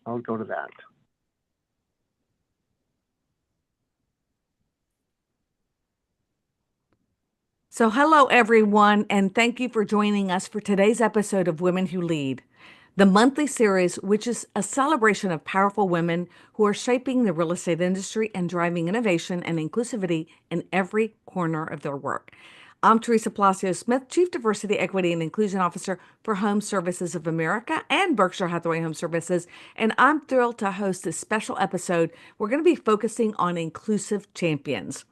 I'll go to that. So, hello everyone, and thank you for joining us for today's episode of Women Who Lead, the monthly series, which is a celebration of powerful women who are shaping the real estate industry and driving innovation and inclusivity in every corner of their work. I'm Teresa Palacios Smith, Chief Diversity, Equity, and Inclusion Officer for Home Services of America and Berkshire Hathaway Home Services, and I'm thrilled to host this special episode. We're going to be focusing on inclusive champions.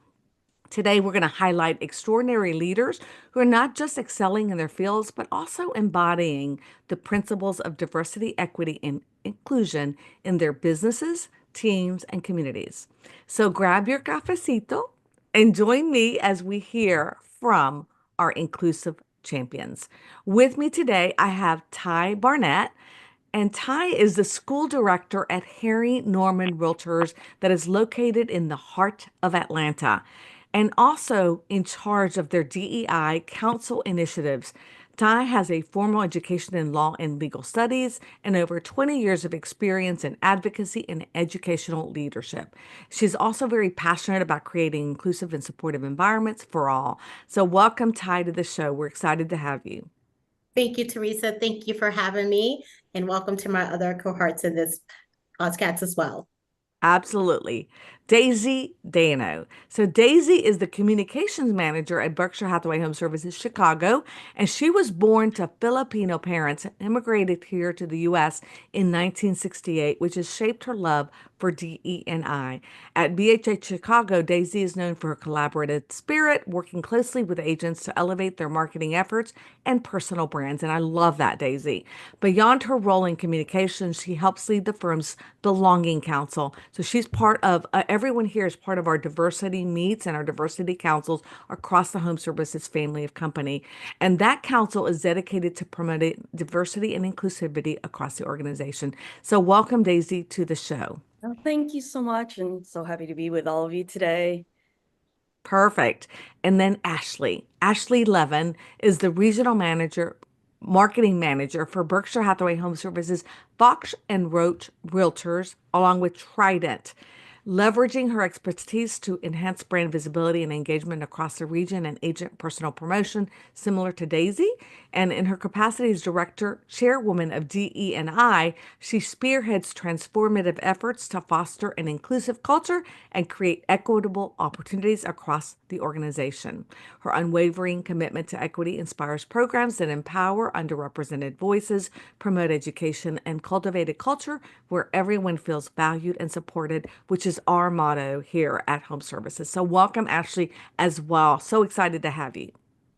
Today, we're going to highlight extraordinary leaders who are not just excelling in their fields, but also embodying the principles of diversity, equity, and inclusion in their businesses, teams, and communities. So grab your cafecito and join me as we hear from our inclusive champions. With me today, I have Ty Barnett. And Ty is the school director at Harry Norman Realtors that is located in the heart of Atlanta and also in charge of their DEI council initiatives. Ty has a formal education in law and legal studies and over 20 years of experience in advocacy and educational leadership. She's also very passionate about creating inclusive and supportive environments for all. So, welcome, Ty, to the show. We're excited to have you. Thank you, Teresa. Thank you for having me, and welcome to my other cohorts in this podcast as well. Absolutely. Daisy Dano. So, Daisy is the communications manager at Berkshire Hathaway Home Services Chicago, and she was born to Filipino parents and immigrated here to the U.S. in 1968, which has shaped her love for DE&I. At BHH Chicago, Daisy is known for her collaborative spirit, working closely with agents to elevate their marketing efforts and personal brands. And I love that, Daisy. Beyond her role in communications, she helps lead the firm's Belonging Council. So she's part of, everyone here is part of our diversity meets and our diversity councils across the home services family of company. And that council is dedicated to promoting diversity and inclusivity across the organization. So welcome, Daisy, to the show. Well, thank you so much, and so happy to be with all of you today. Perfect. And then Ashley. Ashley Levin is the regional manager, marketing manager for Berkshire Hathaway Home Services, Fox and Roach Realtors, along with Trident, leveraging her expertise to enhance brand visibility and engagement across the region and agent personal promotion, similar to Daisy. And in her capacity as director, chairwoman of DE&I, she spearheads transformative efforts to foster an inclusive culture and create equitable opportunities across the organization. Her unwavering commitment to equity inspires programs that empower underrepresented voices, promote education, and cultivate a culture where everyone feels valued and supported, which is our motto here at Home Services. So welcome, Ashley, as well. So excited to have you.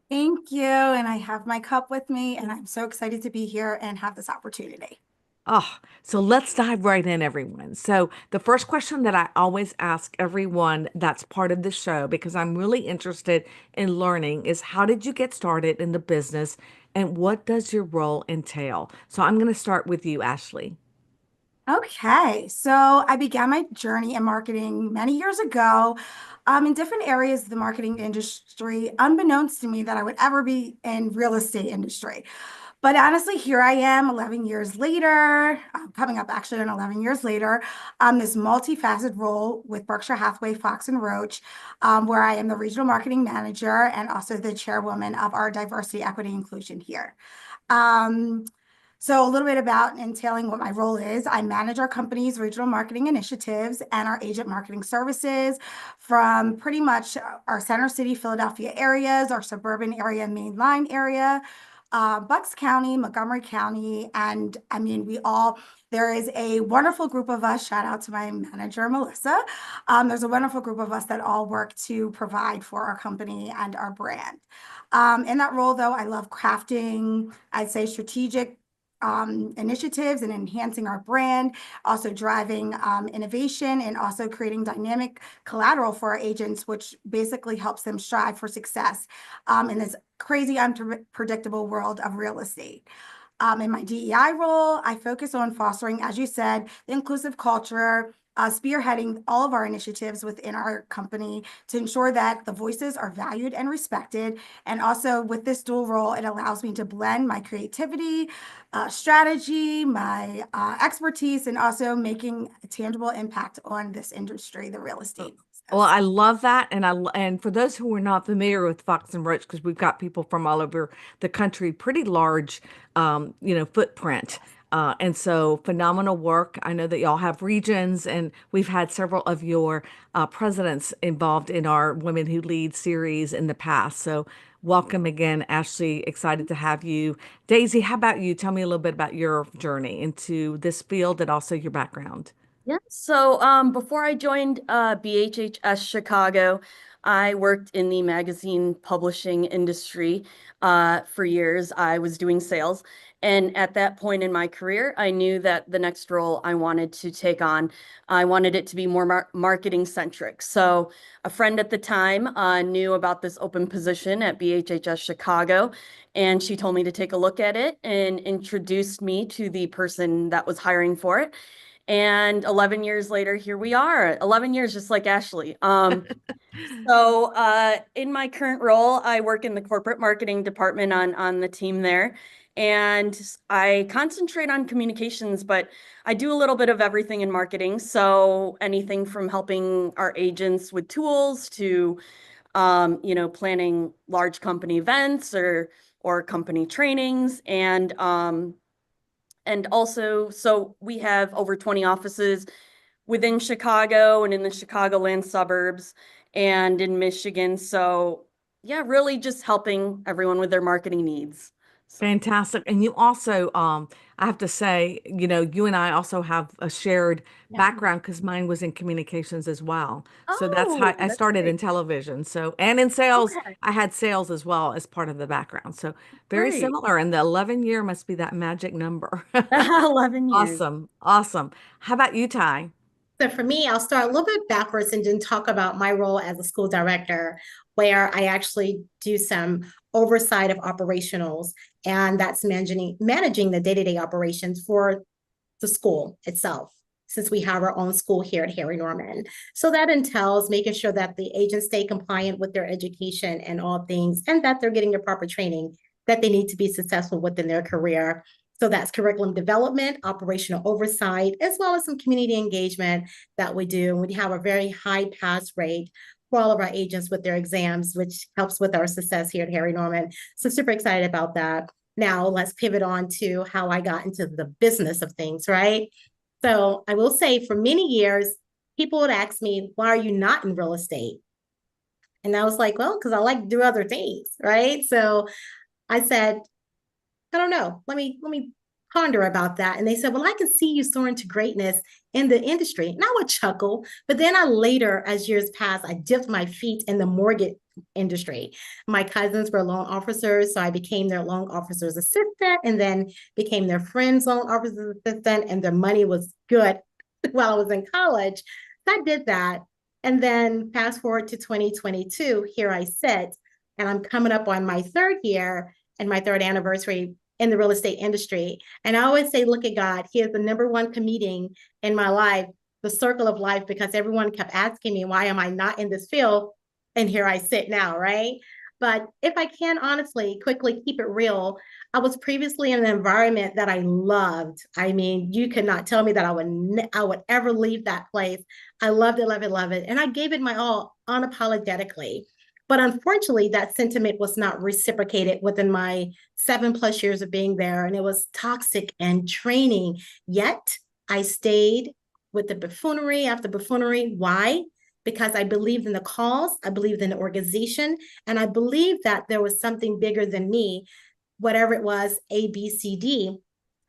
Thank you. And I have my cup with me, and I'm so excited to be here and have this opportunity. Oh, so let's dive right in, everyone. So, the first question that I always ask everyone that's part of the show, because I'm really interested in learning, is how did you get started in the business and what does your role entail? So, I'm going to start with you, Ashley. Okay, so I began my journey in marketing many years ago, in different areas of the marketing industry, unbeknownst to me that I would ever be in real estate industry. But honestly, here I am 11 years later, coming up actually on 11 years later, this multifaceted role with Berkshire Hathaway, Fox and Roach, where I am the regional marketing manager and also the chairwoman of our diversity, equity, inclusion here. Um, so a little bit about entailing what my role is. I manage our company's regional marketing initiatives and our agent marketing services from pretty much our Center City, Philadelphia areas, our suburban area, mainline area, Bucks County, Montgomery County, and I mean, there is a wonderful group of us, shout out to my manager, Melissa. There's a wonderful group of us that all work to provide for our company and our brand. In that role, though, I love crafting, I'd say strategic initiatives and enhancing our brand, also driving innovation and also creating dynamic collateral for our agents, which basically helps them strive for success in this crazy, unpredictable world of real estate. In my DEI role, I focus on fostering, as you said, the inclusive culture, spearheading all of our initiatives within our company to ensure that the voices are valued and respected. And also with this dual role, it allows me to blend my creativity, strategy, my expertise, and also making a tangible impact on this industry, the real estate. Well, I love that, and for those who are not familiar with Fox and Roach, because we've got people from all over the country, pretty large, footprint, and so phenomenal work. I know that y'all have regions, and we've had several of your presidents involved in our Women Who Lead series in the past. So welcome again, Ashley. Excited to have you. Daisy, how about you? Tell me a little bit about your journey into this field and also your background. Yeah. So before I joined BHHS Chicago, I worked in the magazine publishing industry for years. I was doing sales. And at that point in my career, I knew that the next role I wanted to take on, I wanted it to be more marketing centric. So a friend at the time knew about this open position at BHHS Chicago, and she told me to take a look at it and introduced me to the person that was hiring for it. And 11 years later, here we are. 11 years, just like Ashley. So in my current role, I work in the corporate marketing department on the team there. And I concentrate on communications, but I do a little bit of everything in marketing. So anything from helping our agents with tools to planning large company events or company trainings. And also, so we have over 20 offices within Chicago and in the Chicagoland suburbs and in Michigan. So yeah, really just helping everyone with their marketing needs. So, Fantastic. And you also, I have to say, you and I also have a shared Yeah. background because mine was in communications as well. So that's how I that's started in great. television. So, and in sales, Okay, I had sales as well as part of the background. So very great. similar. And the 11-year must be that magic number. 11 years. Awesome. Awesome. How about you, Ty? So for me, I'll start a little bit backwards and then talk about my role as a school director, where I actually do some oversight of operationals, and that's managing the day-to-day operations for the school itself, since we have our own school here at Harry Norman. So that entails making sure that the agents stay compliant with their education and all things, and that they're getting the proper training that they need to be successful within their career. So that's curriculum development, operational oversight, as well as some community engagement that we do. We have a very high pass rate for all of our agents with their exams, which helps with our success here at Harry Norman. So super excited about that. Now let's pivot on to how I got into the business of things, right? So I will say for many years, people would ask me, why are you not in real estate? And I was like, well, because I like to do other things, right? So I said, I don't know. Let me ponder about that. And they said, well, I can see you soaring to greatness in the industry. And I would chuckle. But then I later, as years passed, I dipped my feet in the mortgage industry. My cousins were loan officers, so I became their loan officer's assistant and then became their friend's loan officer's assistant, and their money was good while I was in college. So I did that. And then fast forward to 2022, here I sit, and I'm coming up on my third year and my third anniversary in the real estate industry. And I always say, look at God. He is the number one comedian in my life, the circle of life, because everyone kept asking me, why am I not in this field? And here I sit now, right? But if I can honestly, quickly keep it real, I was previously in an environment that I loved. I mean, you could not tell me that I would ever leave that place. I loved it, love it, love it. And I gave it my all unapologetically. But unfortunately, that sentiment was not reciprocated within my 7+ years of being there. And it was toxic and draining. Yet I stayed with the buffoonery after buffoonery. Why? Because I believed in the cause, I believed in the organization, and I believed that there was something bigger than me, whatever it was, A, B, C, D,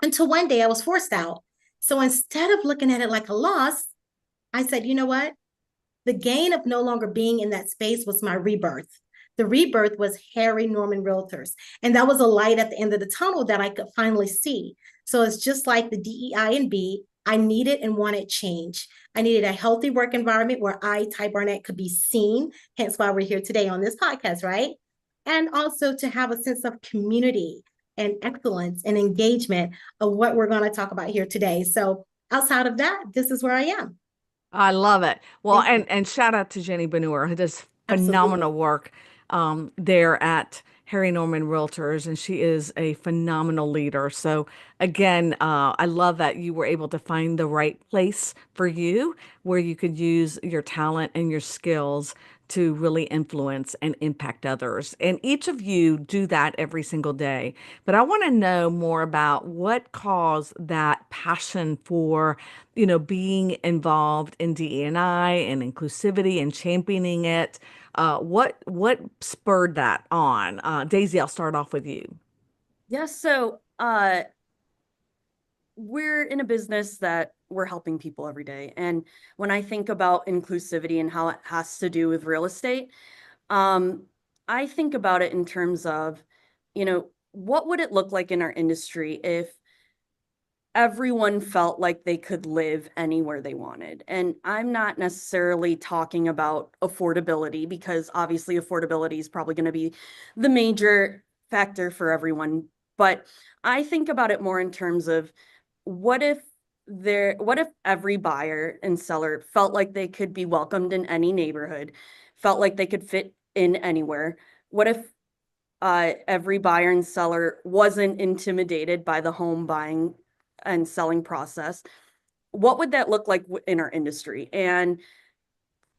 until one day I was forced out. So instead of looking at it like a loss, I said, you know what? The gain of no longer being in that space was my rebirth. The rebirth was Harry Norman Realtors. And that was a light at the end of the tunnel that I could finally see. So it's just like the DEI and B, I needed and wanted change. I needed a healthy work environment where I, Ty Barnett, could be seen, hence why we're here today on this podcast, right? And also to have a sense of community. and excellence and engagement of what we're going to talk about here today. So outside of that, this is where I am. I love it. Well, Thank you. and shout out to Jenny Benur, who does Absolutely. phenomenal work there at Harry Norman Realtors, and she is a phenomenal leader. So again, I love that you were able to find the right place for you where you could use your talent and your skills to really influence and impact others. And each of you do that every single day. But I want to know more about what caused that passion for, being involved in DE&I and inclusivity and championing it. What spurred that on? Daisy, I'll start off with you. Yes, so we're in a business that we're helping people every day. And when I think about inclusivity and how it has to do with real estate, I think about it in terms of, what would it look like in our industry if everyone felt like they could live anywhere they wanted? And I'm not necessarily talking about affordability, because obviously affordability is probably going to be the major factor for everyone. But I think about it more in terms of what if every buyer and seller felt like they could be welcomed in any neighborhood, felt like they could fit in anywhere? What if every buyer and seller wasn't intimidated by the home buying and selling process? What would that look like in our industry? And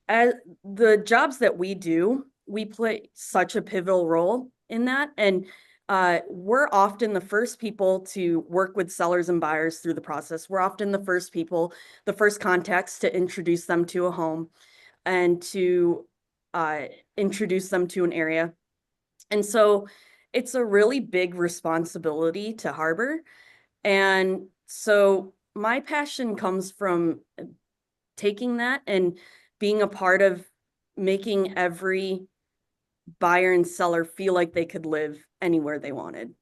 as the jobs that we do, we play such a pivotal role in that. And we're often the first people to work with sellers and buyers through the process. We're often the first contacts to introduce them to a home and to introduce them to an area. And so it's a really big responsibility to harbor. And so my passion comes from taking that and being a part of making every buyer and seller feel like they could live anywhere they wanted.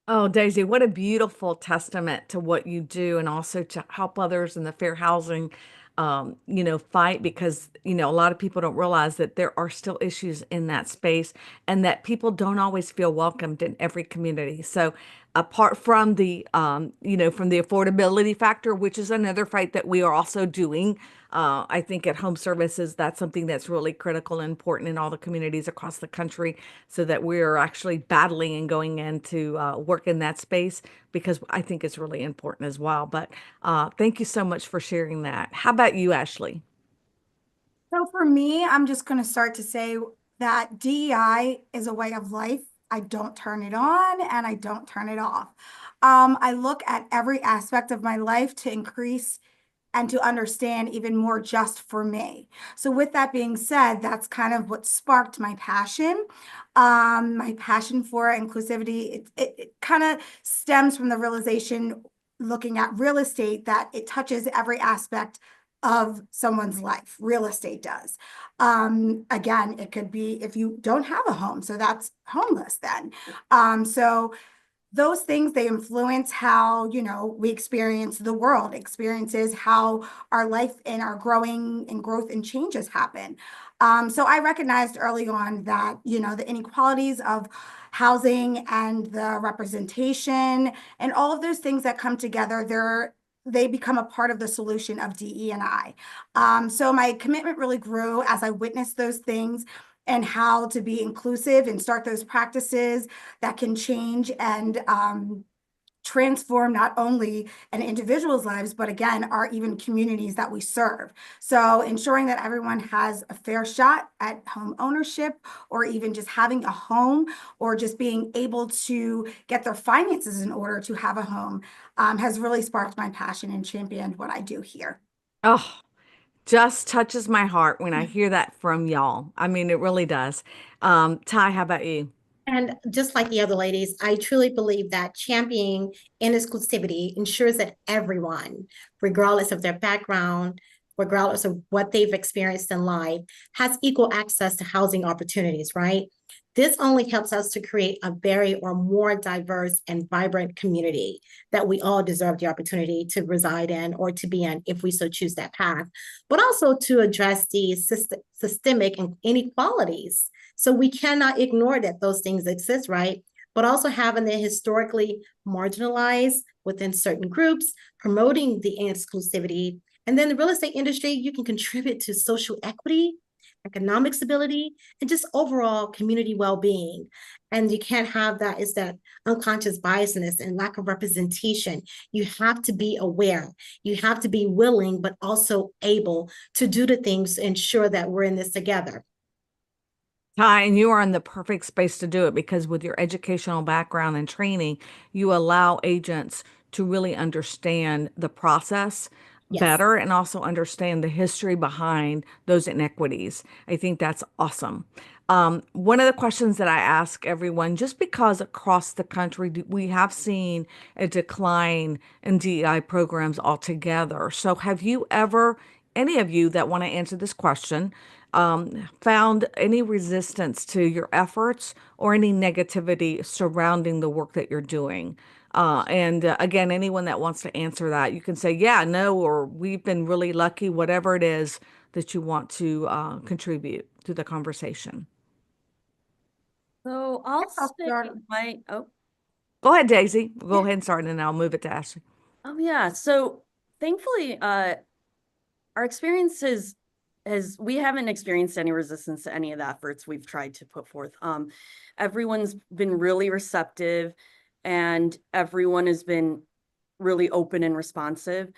Oh, Daisy, what a beautiful testament to what you do and also to help others in the fair housing, fight, because, a lot of people don't realize that there are still issues in that space and that people don't always feel welcomed in every community. So apart from from the affordability factor, which is another fight that we are also doing, I think at Home Services, that's something that's really critical and important in all the communities across the country, so that we're actually battling and going into work in that space, because I think it's really important as well. But thank you so much for sharing that. How about you, Ashley? So for me, I'm just going to start to say that DEI is a way of life. I don't turn it on and I don't turn it off. I look at every aspect of my life to increase and to understand even more just for me. So with that being said, that's kind of what sparked my passion. My passion for inclusivity, it kind of stems from the realization, looking at real estate, that it touches every aspect of someone's life. Real estate does. Again, it could be if you don't have a home, so that's homeless then. So those things, they influence how, we experience the world, experiences how our life and our growing and growth and changes happen. So I recognized early on that, the inequalities of housing and the representation and all of those things that come together, they become a part of the solution of DE&I. So my commitment really grew as I witnessed those things and how to be inclusive and start those practices that can change and transform not only an individual's lives, but again, our even communities that we serve. So ensuring that everyone has a fair shot at home ownership, or even just having a home, or just being able to get their finances in order to have a home, has really sparked my passion and championed what I do here. Oh, just touches my heart when I hear that from y'all. I mean, it really does. Ty, how about you? And just like the other ladies, I truly believe that championing inclusivity ensures that everyone, regardless of their background, regardless of what they've experienced in life, has equal access to housing opportunities, right? This only helps us to create a very or more diverse and vibrant community that we all deserve the opportunity to reside in or to be in if we so choose that path, but also to address the systemic inequalities. So we cannot ignore that those things exist, right? but also having the historically marginalized within certain groups, promoting the inclusivity. And then the real estate industry, you can contribute to social equity, economic stability, and just overall community well-being. And you can't have that is that unconscious biasness and lack of representation. You have to be aware. You have to be willing, but also able to do the things to ensure that we're in this together. Ty, and you are in the perfect space to do it because with your educational background and training, you allow agents to really understand the process Yes. better and also understand the history behind those inequities. I think that's awesome. One of the questions that I ask everyone, just because across the country we have seen a decline in DEI programs altogether. So have you ever, any of you that want to answer this question, found any resistance to your efforts or any negativity surrounding the work that you're doing? And again, anyone that wants to answer that, you can say, yeah, no, or we've been really lucky, whatever it is that you want to contribute to the conversation. So I'll I'll say start. Go ahead, Daisy. Go ahead and start, and then I'll move it to Ashley. yeah. So thankfully, our experience is we haven't experienced any resistance to any of the efforts we've tried to put forth. Everyone's been really receptive and everyone has been really open and responsive.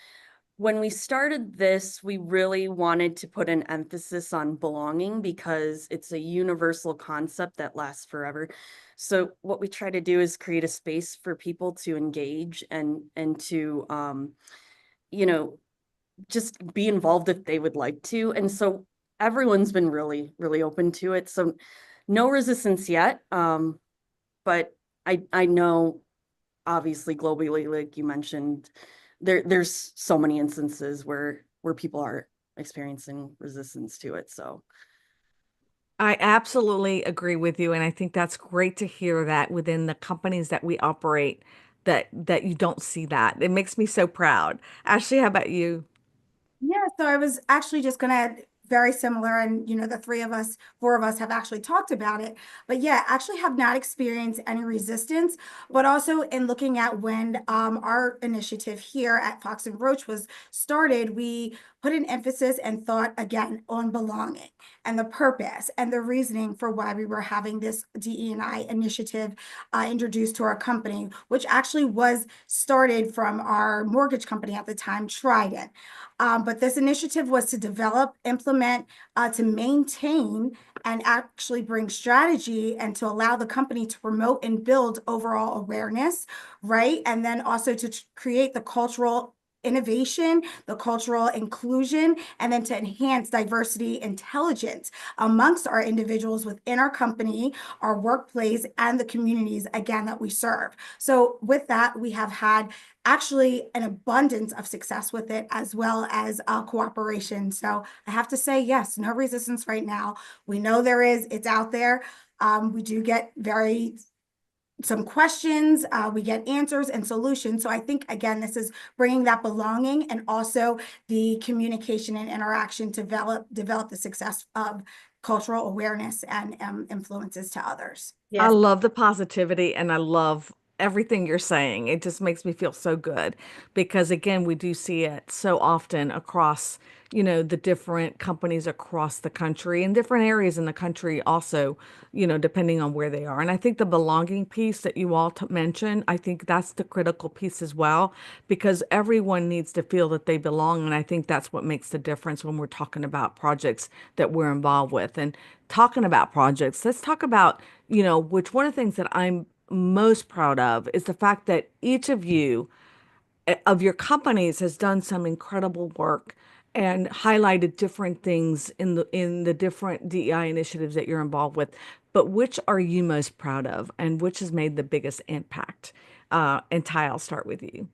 When we started this, we really wanted to put an emphasis on belonging because it's a universal concept that lasts forever. So what we try to do is create a space for people to engage and to you know, just be involved if they would like to. And so everyone's been really, really open to it. So no resistance yet. But I know obviously globally, like you mentioned, there's so many instances where people are experiencing resistance to it. So I absolutely agree with you, and I think that's great to hear that within the companies that we operate, that you don't see that. It makes me so proud. Ashley, how about you? Yeah, so I was actually just going to very similar, and the four of us have actually talked about it. But yeah, actually have not experienced any resistance, but also in looking at when our initiative here at Fox and Roach was started, we put an emphasis and thought again on belonging and the purpose and the reasoning for why we were having this DE&I initiative introduced to our company, which actually was started from our mortgage company at the time, Trident. But this initiative was to develop, implement, to maintain, and actually bring strategy and to allow the company to promote and build overall awareness, right? And then also to create the cultural innovation, the cultural inclusion, and then to enhance diversity intelligence amongst our individuals within our company, our workplace, and the communities, again, that we serve. So with that, we have had actually an abundance of success with it as well as cooperation. So I have to say, yes, no resistance right now. We know there is, it's out there. We do get some questions, we get answers and solutions. So I think, again, this is bringing that belonging and also the communication and interaction to develop the success of cultural awareness and influences to others. I Yes. love the positivity and I love everything you're saying. It just makes me feel so good because again, we do see it so often across, the different companies across the country and different areas in the country also, depending on where they are. And I think the belonging piece that you all mentioned, I think that's the critical piece as well, because everyone needs to feel that they belong. And I think that's what makes the difference when we're talking about projects that we're involved with. And talking about projects, let's talk about which one of the things that I'm most proud of is the fact that each of you, of your companies, has done some incredible work and highlighted different things in the different DEI initiatives that you're involved with. But which are you most proud of, and which has made the biggest impact? And Ty, I'll start with you.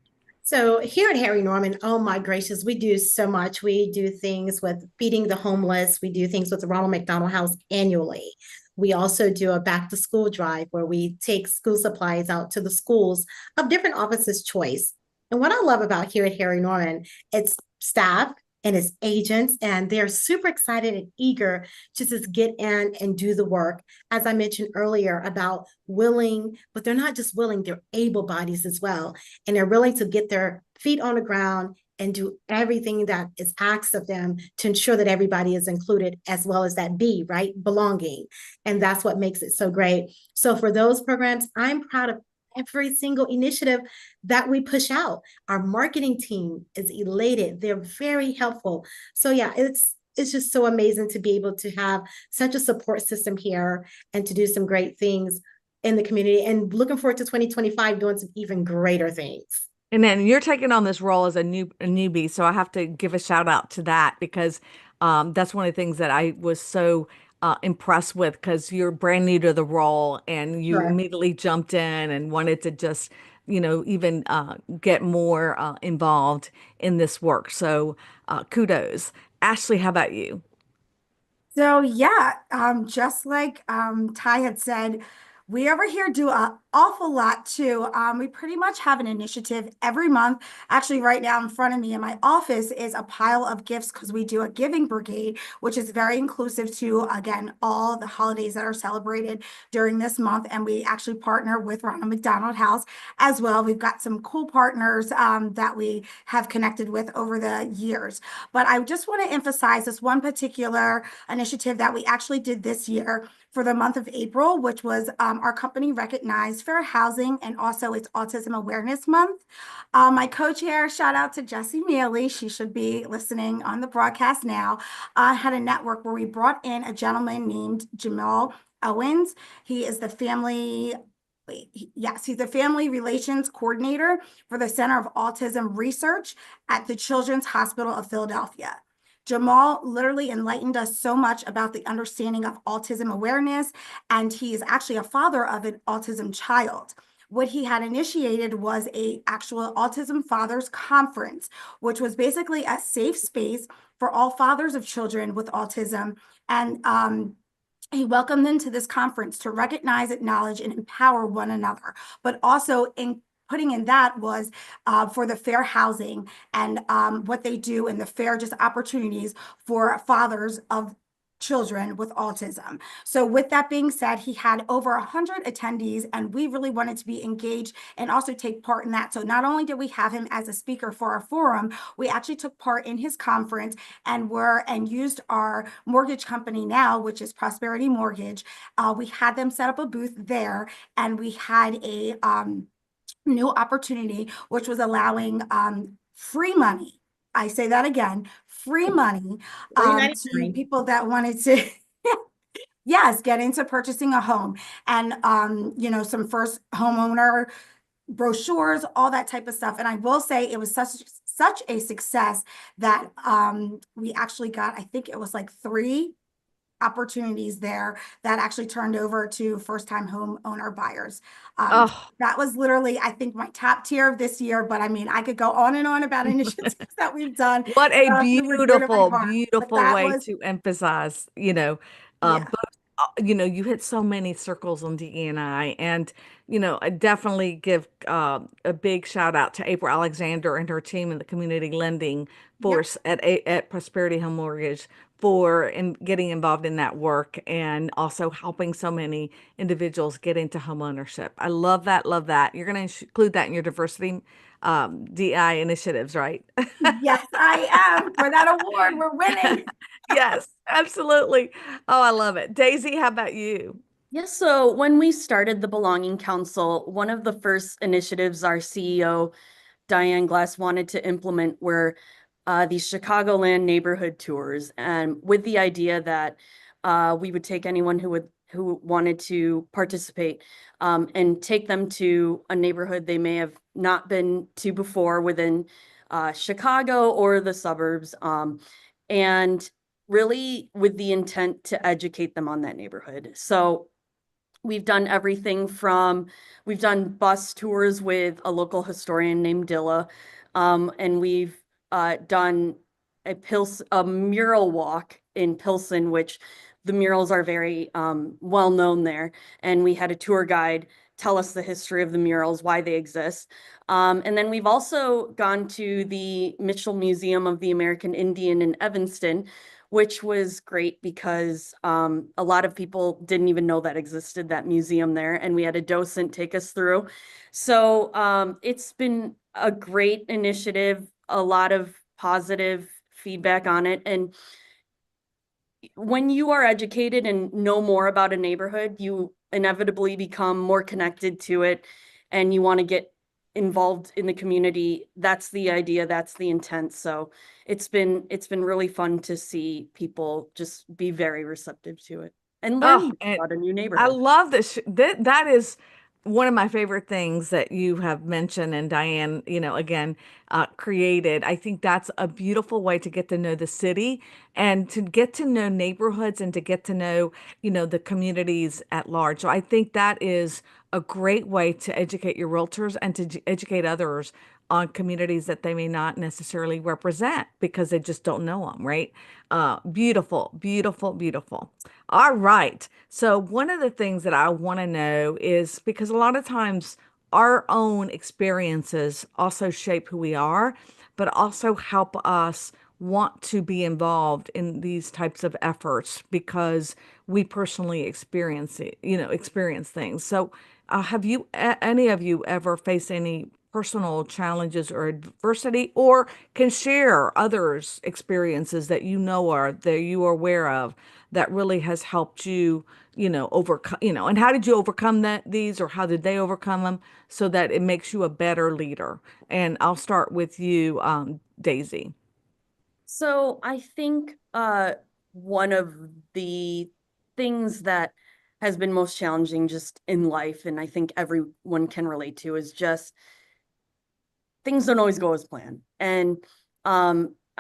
So here at Harry Norman, oh my gracious, we do so much. We do things with feeding the homeless. We do things with the Ronald McDonald House annually. We also do a back to school drive where we take school supplies out to the schools of different offices' choice. And what I love about here at Harry Norman, it's staff, and his agents, and they're super excited and eager to just get in and do the work. As I mentioned earlier about willing, but they're not just willing, they're able bodies as well. And they're willing to get their feet on the ground and do everything that is asked of them to ensure that everybody is included, as well as that B, right? Belonging. And that's what makes it so great. So for those programs, I'm proud of every single initiative that we push out. Our marketing team is elated. They're very helpful. So yeah, it's just so amazing to be able to have such a support system here and to do some great things in the community, and looking forward to 2025 doing some even greater things. And then you're taking on this role as a newbie, so I have to give a shout out to that because that's one of the things that I was so impressed with because you're brand new to the role and you Sure. immediately jumped in and wanted to just, even get more involved in this work. So kudos. Ashley, how about you? So yeah, just like Ty had said, we over here do an awful lot too. We pretty much have an initiative every month. Actually, right now in front of me in my office is a pile of gifts because we do a giving brigade, which is very inclusive to, again, all the holidays that are celebrated during this month. And we actually partner with Ronald McDonald House as well. We've got some cool partners that we have connected with over the years. But I just want to emphasize this one particular initiative that we actually did this year for the month of April, which was our company recognized fair housing and also it's Autism Awareness Month. My co-chair, shout out to Jessie Mealy, she should be listening on the broadcast now, had a network where we brought in a gentleman named Jamal Owens. He is the family Yes, he's the family relations coordinator for the Center of Autism Research at the Children's Hospital of Philadelphia. Jamal literally enlightened us so much about the understanding of autism awareness, and he is actually a father of an autism child. What he had initiated was a actual autism fathers conference, which was basically a safe space for all fathers of children with autism. And he welcomed them to this conference to recognize, acknowledge, and empower one another, but also in putting in that was for the fair housing and what they do and the fair just opportunities for fathers of children with autism. So with that being said, he had over 100 attendees and we really wanted to be engaged and also take part in that. So not only did we have him as a speaker for our forum, we actually took part in his conference and used our mortgage company now, which is Prosperity Mortgage. We had them set up a booth there and we had a new opportunity, which was allowing free money. I say that again, free money to people that wanted to, yes, get into purchasing a home and, some first homeowner brochures, all that type of stuff. And I will say it was such a success that we actually got, I think it was like 3 opportunities there that actually turned over to first-time homeowner buyers. Oh, That was literally, I think, my top tier of this year. But I mean, I could go on and on about initiatives that we've done. what a Really dear to my beautiful, heart. But beautiful that way was, to emphasize, yeah. both, you hit so many circles on DEI and, I definitely give a big shout out to April Alexander and her team in the community lending Yep. force at Prosperity Home Mortgage for getting involved in that work and also helping so many individuals get into home ownership. I love that, love that. You're going to include that in your diversity DI initiatives, right? Yes, I am. For that award, we're winning. Yes, absolutely. Oh, I love it. Daisy, how about you? Yes, so when we started the Belonging Council, one of the first initiatives our CEO, Diane Glass, wanted to implement were these Chicagoland neighborhood tours, and with the idea that we would take anyone who wanted to participate and take them to a neighborhood they may have not been to before within Chicago or the suburbs, and really with the intent to educate them on that neighborhood. So we've done everything from, we've done bus tours with a local historian named Dilla, and we've done a mural walk in Pilsen, which the murals are very well known there. And we had a tour guide tell us the history of the murals, why they exist. And then we've also gone to the Mitchell Museum of the American Indian in Evanston, which was great because a lot of people didn't even know that existed, that museum there, and we had a docent take us through. So it's been a great initiative, a lot of positive feedback on it. And when you are educated and know more about a neighborhood, you inevitably become more connected to it and you want to get involved in the community. That's the idea, that's the intent. So it's been really fun to see people just be very receptive to it and Oh, learn and about a new I neighborhood. love this. That is one of my favorite things that you have mentioned and Diane, again, created. I think that's a beautiful way to get to know the city and to get to know neighborhoods and to get to know, the communities at large. So I think that is a great way to educate your realtors and to educate others on communities that they may not necessarily represent because they just don't know them, right? Beautiful, beautiful, beautiful. All right. So, one of the things that I want to know is because a lot of times our own experiences also shape who we are, but also help us want to be involved in these types of efforts because we personally experience it, experience things. So, have any of you ever faced any personal challenges or adversity, or can share others' experiences that you are aware of that really has helped you, overcome, and how did you overcome these, or how did they overcome them so that it makes you a better leader? And I'll start with you, Daisy. So I think one of the things that has been most challenging just in life, and I think everyone can relate to, is just things don't always go as planned. And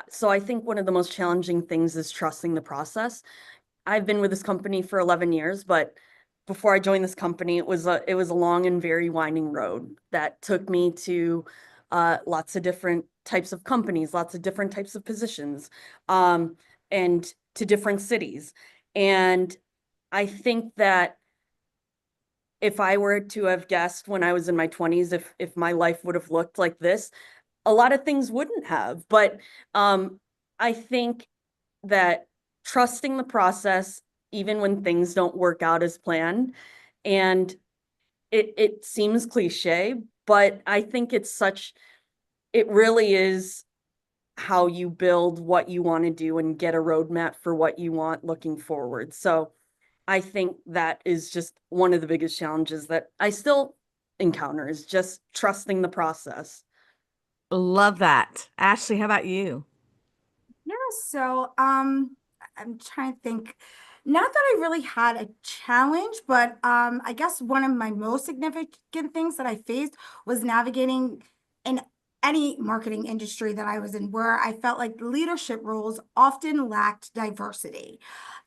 so I think one of the most challenging things is trusting the process. I've been with this company for 11 years, but before I joined this company, it was a long and very winding road that took me to lots of different types of companies, lots of different types of positions, and to different cities. And I think that if I were to have guessed when I was in my 20s, if my life would have looked like this, a lot of things wouldn't have. But I think that trusting the process, even when things don't work out as planned, and it seems cliche, but I think it really is how you build what you want to do and get a roadmap for what you want looking forward. So I think that is just one of the biggest challenges that I still encounter, is just trusting the process. Love that. Ashley, how about you? Yeah, so I'm trying to think. Not that I really had a challenge, but I guess one of my most significant things that I faced was navigating in any marketing industry that I was in, where I felt like leadership roles often lacked diversity.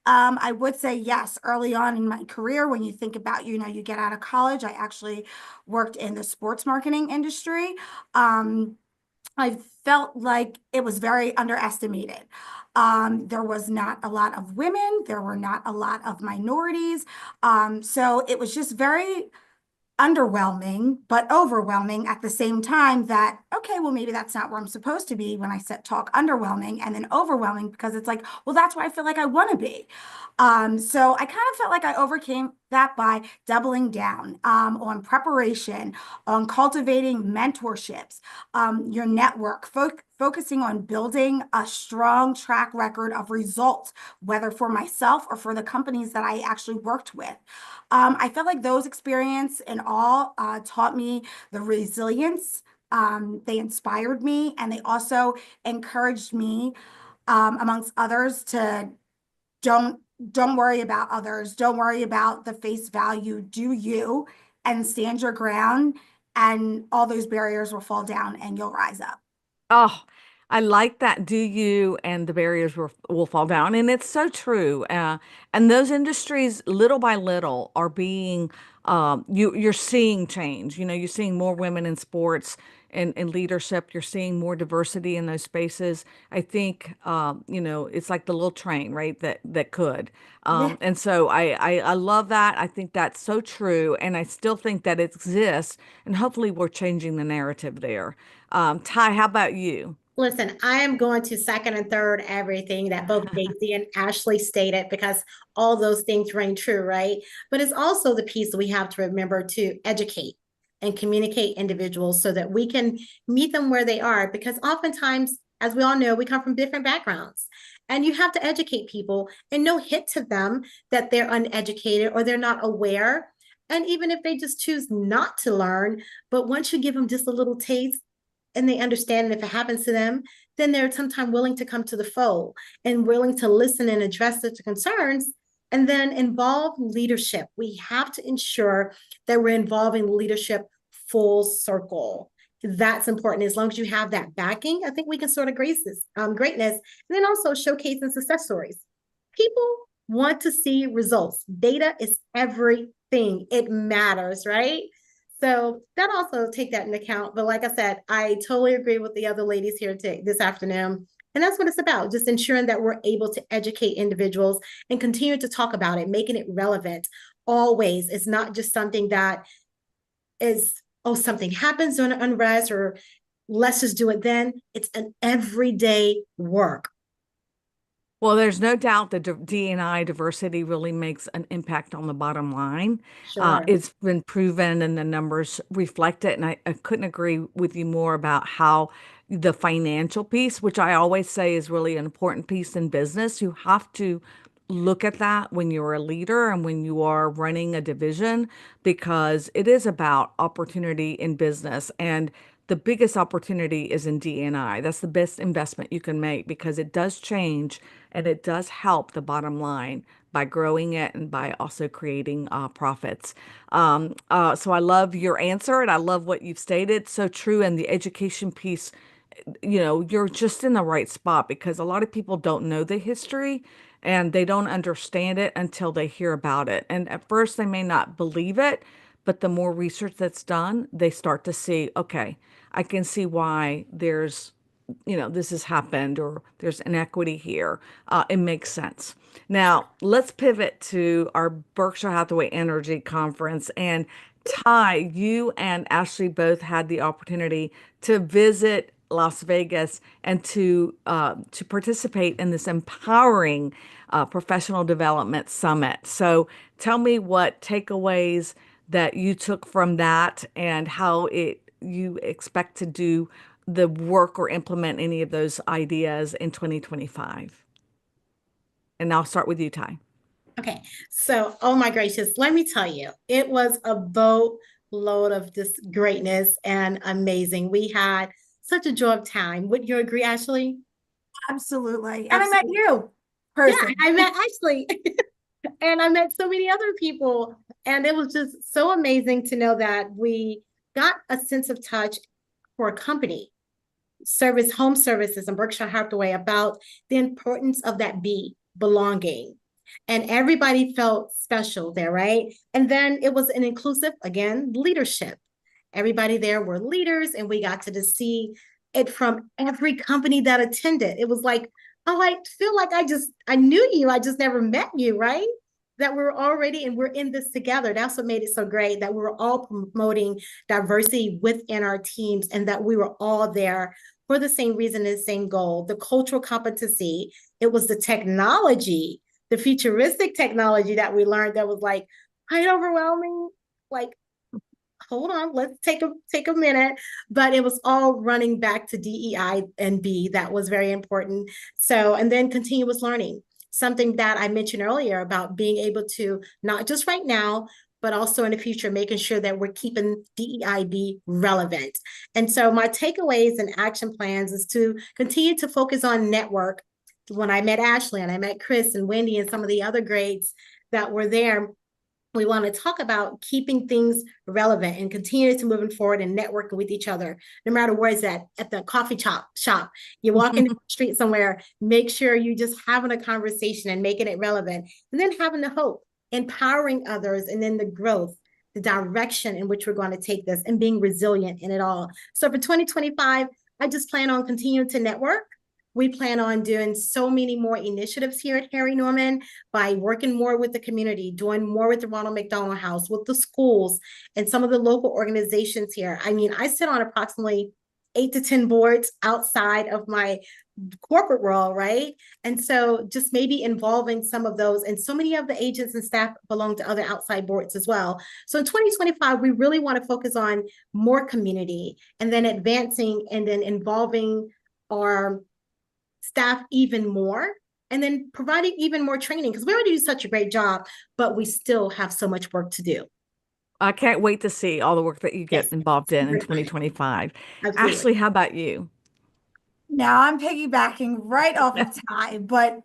I would say yes, early on in my career, when you think about, you get out of college, I actually worked in the sports marketing industry. Um, I felt like it was very underestimated. There was not a lot of women, there were not a lot of minorities. So it was just very underwhelming, but overwhelming at the same time that, okay, well, maybe that's not where I'm supposed to be when I said talk underwhelming and then overwhelming because it's like, well, that's where I feel like I want to be. So I kind of felt like I overcame that by doubling down on preparation, on cultivating mentorships, your network, focusing on building a strong track record of results, whether for myself or for the companies that I actually worked with. I felt like those experience in all taught me the resilience. They inspired me, and they also encouraged me, amongst others, to don't don't worry about others. Don't worry about the face value. Do you and stand your ground, and all those barriers will fall down, and you'll rise up. Oh, I like that. Do you and the barriers will fall down, and it's so true. And those industries, little by little, are being you're seeing change. You're seeing more women in sports. in leadership. You're seeing more diversity in those spaces. I think, it's like the little train, right? That could. Yeah. And so I love that. I think that's so true. And I still think that it exists. And hopefully we're changing the narrative there. Ty, how about you? Listen, I am going to second and third everything that both Daisy and Ashley stated because all those things ring true, right? But it's also the piece that we have to remember to educate and communicate individuals so that we can meet them where they are. Because oftentimes, as we all know, we come from different backgrounds. And you have to educate people and no hit to them that they're uneducated or they're not aware. And even if they just choose not to learn, but once you give them just a little taste, and they understand, and if it happens to them, then they're sometimes willing to come to the fold and willing to listen and address the concerns and then involve leadership. We have to ensure that we're involving leadership full circle. That's important. As long as you have that backing, I think we can sort of grace this greatness, and then also showcasing success stories. People want to see results. Data is everything. It matters, right? So that also take that into account. But like I said, I totally agree with the other ladies here this afternoon. And that's what it's about, just ensuring that we're able to educate individuals and continue to talk about it, making it relevant always. It's not just something that is, oh, something happens during an unrest or let's just do it then. It's an everyday work. Well, there's no doubt that D&I diversity really makes an impact on the bottom line. Sure. It's been proven and the numbers reflect it. And I couldn't agree with you more about how the financial piece, which I always say is really an important piece in business, you have to look at that when you're a leader and when you are running a division, because it is about opportunity in business. And the biggest opportunity is in D&I. That's the best investment you can make because it does change and it does help the bottom line by growing it and by also creating profits. So I love your answer and I love what you've stated. So true. And the education piece, you're just in the right spot because a lot of people don't know the history and they don't understand it until they hear about it. And at first, they may not believe it, but the more research that's done, they start to see, okay, I can see why this has happened or there's inequity here. It makes sense. Now, let's pivot to our Berkshire Hathaway Energy Conference. And Ty, you and Ashley both had the opportunity to visit Las Vegas and to participate in this empowering professional development summit. So tell me what takeaways that you took from that and how you expect to do the work or implement any of those ideas in 2025. And I'll start with you, Ty. Okay, so oh my gracious, let me tell you, it was a boatload of just greatness and amazing. We had such a joy of time. Would you agree, Ashley? Absolutely. And I met Absolutely. you Yeah, person. I met Ashley and I met so many other people. And it was just so amazing to know that we got a sense of touch for a company, home services in Berkshire Hathaway about the importance of that belonging. And everybody felt special there, right? And then it was an inclusive, again, leadership. Everybody there were leaders, and we got to see it from every company that attended. It was like, oh, I feel like I knew you. I just never met you, right? That we're already, and we're in this together. That's what made it so great, that we were all promoting diversity within our teams and that we were all there for the same reason and the same goal. The cultural competency, it was the technology, the futuristic technology that we learned that was like quite overwhelming. Like, hold on, let's take a minute. But it was all running back to DEI and B. That was very important. So, and then continuous learning, something that I mentioned earlier about being able to not just right now, but also in the future, making sure that we're keeping DEIB relevant. And so my takeaways and action plans is to continue to focus on network. When I met Ashley and I met Chris and Wendy and some of the other greats that were there, we want to talk about keeping things relevant and continue to moving forward and networking with each other, no matter where it's at the coffee shop, you're walking down the street somewhere, make sure you just having a conversation and making it relevant, and then having the hope, empowering others, and then the growth the direction in which we're going to take this and being resilient in it all. So for 2025, I just plan on continuing to network. We plan on doing so many more initiatives here at Harry Norman by working more with the community, doing more with the Ronald McDonald House, with the schools, and some of the local organizations here. I mean, I sit on approximately 8 to 10 boards outside of my corporate role, right? And so just maybe involving some of those, and so many of the agents and staff belong to other outside boards as well. So in 2025, we really want to focus on more community and then advancing and then involving our staff even more, and then providing even more training, because we already do such a great job, but we still have so much work to do. I can't wait to see all the work that you get Yes, involved in super 2025. Absolutely. Ashley, how about you? Now I'm piggybacking right off of Ty, but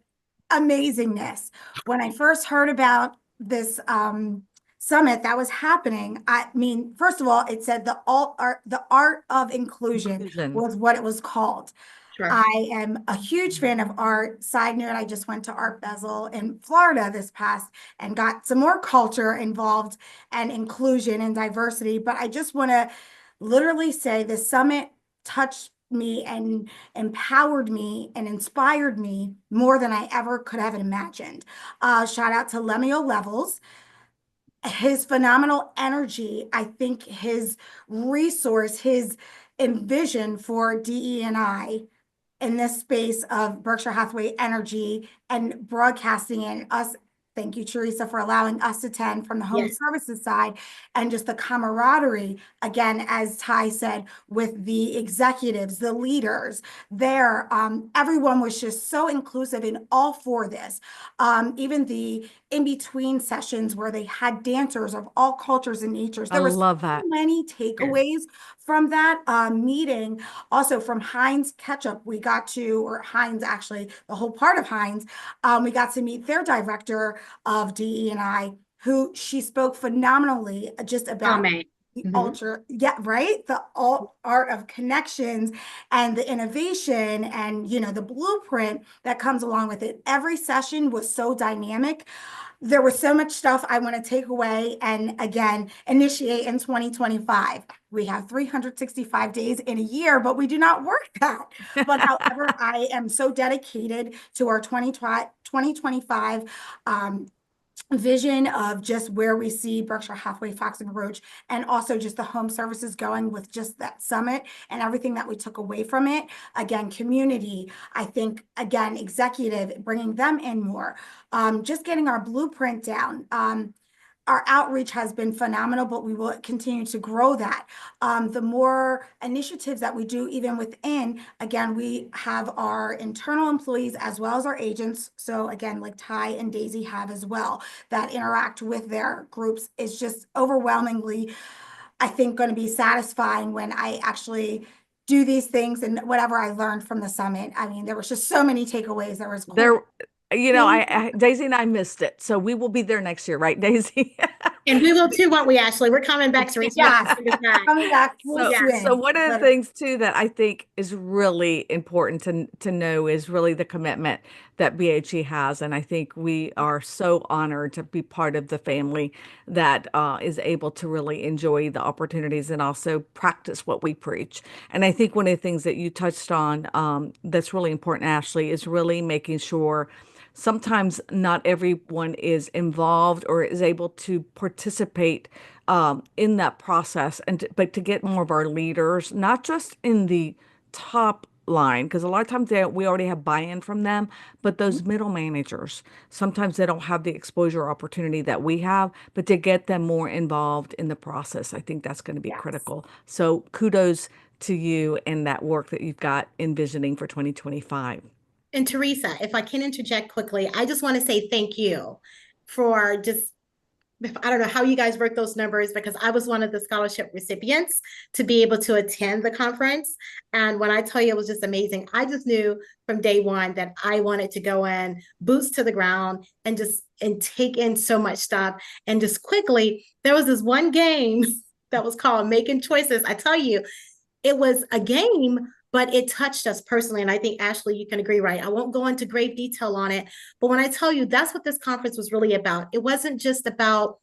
amazingness. When I first heard about this summit that was happening, I mean, first of all, it said the art of inclusion was what it was called. Sure. I am a huge fan of art. Side note, I just went to Art Basel in Florida this past and got some more culture involved and inclusion and diversity. But I just want to literally say the summit touched me and empowered me and inspired me more than I ever could have imagined. Shout out to Lemuel Levels. His phenomenal energy, I think his resource, his envision for DE&I in this space of Berkshire Hathaway Energy and broadcasting, and us. Thank you, Teresa, for allowing us to attend from the home services side, and just the camaraderie, again, as Ty said, with the executives, the leaders there. Everyone was just so inclusive and all for this. Even the in-between sessions where they had dancers of all cultures and natures. There were so many takeaways from that meeting. Also from Heinz Ketchup, we got to, or Heinz actually, the whole part of Heinz, we got to meet their director of DE&I, who she spoke phenomenally just about the ultra, the art of connections and the innovation and, you know, the blueprint that comes along with it. Every session was so dynamic. There was so much stuff I want to take away and, again, initiate in 2025. We have 365 days in a year, but we do not work that. But however, I am so dedicated to our 2025 vision of just where we see Berkshire Hathaway, Fox and Roach, and also just the home services going with just that summit and everything that we took away from it. Again, community, I think, again, executive, bringing them in more, just getting our blueprint down. Our outreach has been phenomenal, but we will continue to grow that. The more initiatives that we do, even within, again, we have our internal employees as well as our agents. So again, like Ty and Daisy have as well, that interact with their groups is just overwhelmingly, I think, going to be satisfying when I actually do these things and whatever I learned from the summit. I mean, there was just so many takeaways. You know, Daisy and I missed it. So we will be there next year, right, Daisy? And we will too, won't we, Ashley? We're coming back, Teresa. Yes, coming back. So one of the things too that I think is really important to know is really the commitment that BHE has. And I think we are so honored to be part of the family that is able to really enjoy the opportunities and also practice what we preach. And I think one of the things that you touched on that's really important, Ashley, is really making sure sometimes not everyone is involved or is able to participate in that process, but to get more of our leaders, not just in the top line, because a lot of times we already have buy-in from them, but those middle managers, sometimes they don't have the exposure opportunity that we have, but to get them more involved in the process, I think that's going to be critical. So kudos to you and that work that you've got envisioning for 2025. And Teresa, if I can interject quickly, I just want to say thank you for just, I don't know how you guys work those numbers, because I was one of the scholarship recipients to be able to attend the conference. And when I tell you it was just amazing, I just knew from day one that I wanted to go in, boots to the ground, and take in so much stuff. And just quickly, there was this one game that was called Making Choices. I tell you, it was a game, but it touched us personally. And I think, Ashley, you can agree, right? I won't go into great detail on it, but when I tell you, that's what this conference was really about. It wasn't just about